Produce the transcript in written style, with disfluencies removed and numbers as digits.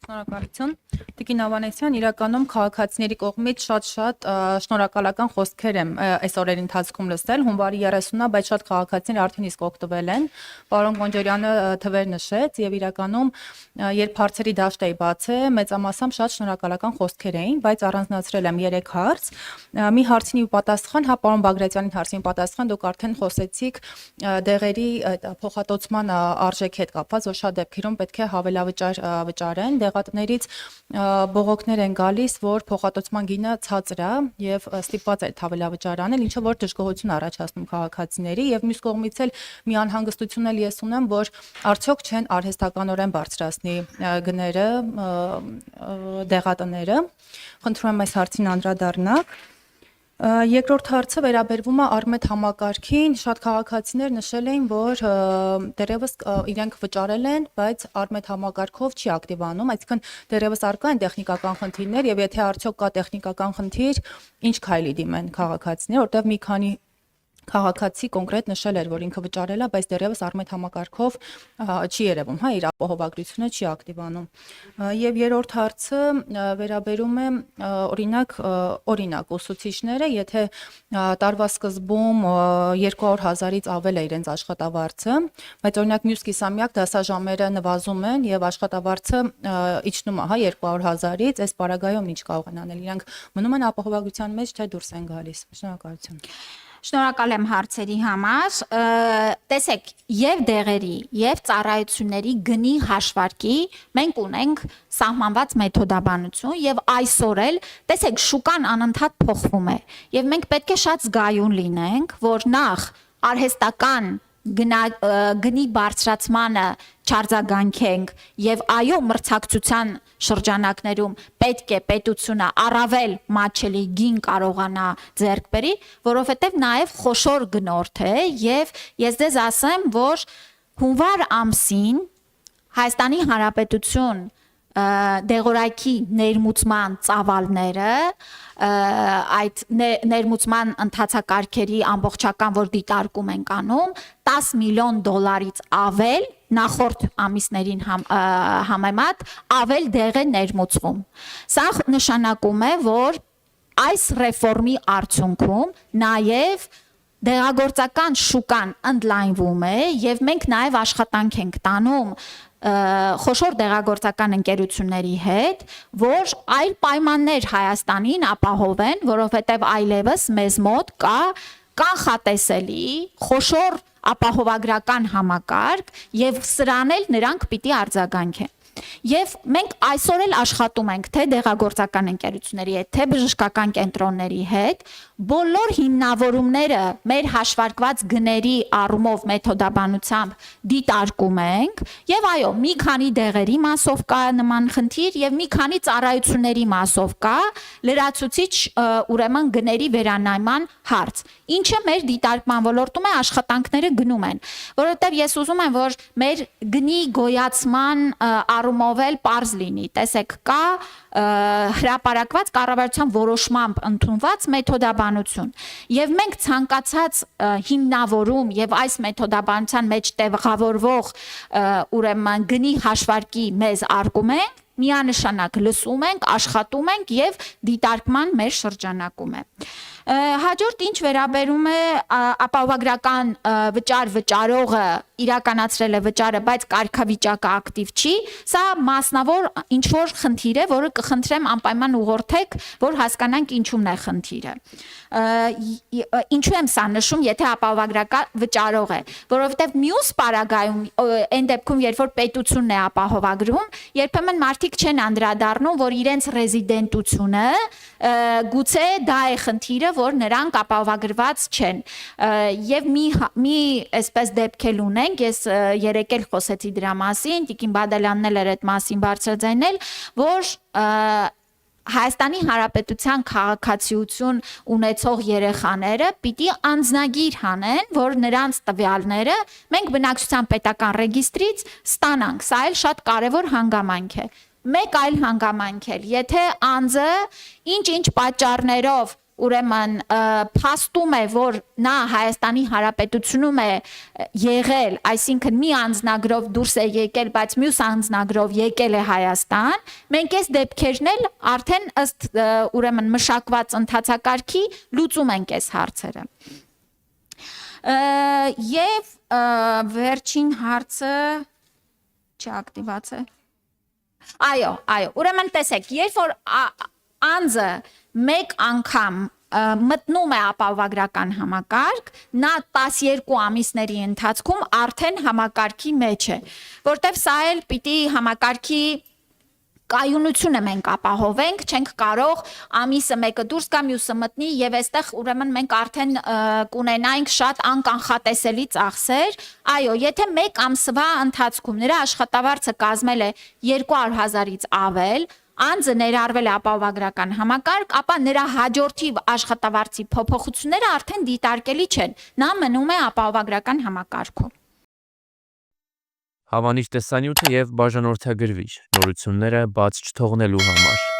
Շնորհակալություն։ Տիկին Ավանեսյան, իրականում քաղաքացիների կողմից շատ շնորհակալական խոսքեր եմ այս օրերի ընթացքում լսել։ Հունվարի 30-ը, բայց շատ քաղաքացիներ արդեն իսկ օգտվել են։ Պարոն Գոնջարյանը թվեր նշեց եւ իրականում երբ հարցերի դաշտ էի բացել, մեծամասամբ շատ շնորհակալական խոսքեր էին, բայց առանձնացրել եմ 3 հարց։ Մի հարցին պատասխան, հա, պարոն Բագրատյանի հարցին պատասխան դուք արդեն խոսեցիք դեղերի փոխհատուցման արժեքի հետ կապված, որ շատ դեպքերում պետք է հավելավճար վճարեն, դեղատներից բողոքներ են գալիս, որ փոխհատուցման գինը ցածր է եւ ստիպված է հավելավճար անել, ինչը որ դժգոհություն առաջացնում քաղաքացիների եւ մյուս կողմից էլ մի անհանգստություն էլ ես ունեմ, որ արդյոք չեն արհեստականորեն բարձրացնի գները դեղատները։ Խնդրում եմ այս հարցին անդրադառնաք։ Երկրորդ հարցը վերաբերվում է Արմետ համակարգին, շատ քաղաքացիներ նշել էին, որ դեռևս իրենք վճարել են, բայց Արմետ համակարգով չի ակտիվանում, այսինքն դեռևս առկա են տեխնիկական խնդիրներ եւ եթե արդյոք կա տեխնիկական խնդիր, ինչ քայլի դիմեն քաղաքացիները, որտեղ մի քանի քաղաքացի կոնկրետ նշել էր, որ ինքը վճարել է, բայց դեռևս Արմետ համակարգով չի երևում, հա, իր ապահովագրությունը չի ակտիվանում։ Եվ երրորդ հարցը վերաբերում է օրինակ ուսուցիչները, եթե տարվա սկզբում 200,000-ից ավել է իրենց աշխատավարձը, բայց օրինակ մյուս կիսամյակ դասաժամերը նվազում են եւ աշխատավարձը իջնում է, հա, 200,000-ից, այս պարագայում ինչ կարող են անել, իրանք մնում են ապահովագրության մեջ, թե դուրս են գալիս։ Շնորհակալություն։ Շնորհակալ եմ հարցերի համար։ Տեսեք, եւ դեղերի, եւ ծառայությունների գնի հաշվարկի մենք ունենք սահմանված մեթոդաբանություն եւ այսօր էլ, տեսեք, շուկան անընդհատ փոխվում է եւ մենք պետք է շատ զգայուն լինենք, որ նախ արհեստական գնի բարձրացմանը չարձագանքենք եւ այո մրցակցության շրջանակներում պետք է պետությունը առավել մատչելի գին կարողանա ձեռք բերի, որովհետեւ նաեւ խոշոր գնորդ է եւ ես ձեզ ասեմ, որ հունվար ամսին Հայաստանի Հանրապետություն դեղորայքի ներմուծման ծավալները այդ ներմուծման ընթացակարգերի ամբողջական որ դիտարկում ենք անում 10 միլիոն դոլարից ավել նախորդ ամիսներին համեմատ ավել դեղ է ներմուծվում։ Սա նշանակում է, որ այս ռեֆորմի արդյունքում նաև դեղագործական շուկան ընդլայնվում է եւ մենք նաև աշխատանք ենք տանում խոշոր դեղագործական ընկերությունների հետ, որ այլ պայմաններ Հայաստանին ապահովեն, որովհետև այլևս մեզ մոտ կա կանխատեսելի խոշոր ապահովագրական համակարգ եւ սրան էլ նրանք պիտի արձագանքեն։ Եվ մենք այսօր էլ աշխատում ենք թե դեղագործական ընկերությունների հետ, թե բժշկական կենտրոնների հետ, բոլոր հիմնավորումները մեր հաշվարկված գների առումով մեթոդաբանությամբ դիտարկում ենք եւ այո, մի քանի դեղերի մասով կա նման խնդիր եւ մի քանի ծառայությունների մասով կա լրացուցիչ ուրեմն գների վերանայման հարց, ինչը մեր դիտարկման ոլորտում է աշխատանքները գնում են, որովհետեւ ես ուզում եմ, որ մեր գնի գոյացման առումով էլ պարզ լինի, տեսեք, կա հրապարակված կառավարության որոշմամբ ընդունված մեթոդաբանություն եւ մենք ցանկացած հիմնավորում եւ այս մեթոդաբանության մեջ տեղավորվող ուրեմն գնի հաշվարկի մեզ արգումենտ միանշանակ լսում ենք, աշխատում ենք եւ դիտարկման մեր շրջանակում է։ Հաջորդ ինչ վերաբերում է ապահովագրական վճար վճարողը իրականացրել է վճարը, բայց կարգավիճակը ակտիվ չի, սա մասնավոր ինչ որ խնդիր է, որը կխնդրեմ անպայման ուղղորդեք, որ հասկանանք ինչումն է խնդիրը։ Ինչու եմ սա նշում, եթե ապահովագրական վճարող է, որովհետև մյուս պարագայում այն դեպքում, երբ որ պետությունն է ապահովագրում, երբեմն մարդիկ չեն անդրադառնում, որ իրենց ռեզիդենտությունը գուցե դա է խնդիրը, որ նրանք ապահովագրված չեն։ Եվ մի այսպես դեպք էլ ունենք, ես երեկ էլ խոսեցի դրա մասին, Տիկին Բադալյանն էլ էր այդ մասին բարձրաձայնել, որ Հայաստանի Հանրապետության քաղաքացիություն ունեցող երեխաները պիտի անձնագիր հանեն, որ նրանց տվյալները մենք բնակչության պետական ռեգիստրից ստանանք, սա էլ շատ կարևոր հանգամանք է։ Մեկ այլ հանգամանք էլ, եթե անձը ինչ-ինչ պատճառներով ուրեմն փաստում է, որ նա Հայաստանի Հանրապետությունում է եղել, այսինքն մի անձնագրով դուրս է եկել, բայց մյուս անձնագրով եկել է Հայաստան, մենք այս դեպքերն էլ արդեն ըստ ուրեմն մշակված ընթացակարգի լուծում ենք այս հարցերը։ Եվ վերջին հարցը չակտիվաց է։ Այո, ուրեմն տեսեք, երբ որ անձը մեկ անգամ մտնում է ապահովագրական համակարգ, նա 12 ամիսների ընթացքում արդեն համակարգի մեջ է, որտեվ սա էլ պիտի համակարգի կայունությունը մենք ապահովենք, չենք կարող ամիսը մեկը դուրս գա, մյուսը մտնի եւ այստեղ ուրեմն մենք արդեն կունենայինք շատ անկանխատեսելի ծախսեր։ Այո, եթե մեկ ամսվա ընթացքում նրա աշխատավարձը կազմել է 200,000-ից ավել, անձը ներառվել է ապահովագրական համակարգ, ապա նրա հաջորդի աշխատավարձի փոփոխությունները արդեն դիտարկելի չեն։ Նա մնում է ապահովագրական համակարգում։ Հավանիչ տեսանյութը եւ բաժանորդագրվիչ նորությունները բաց չթողնելու համար։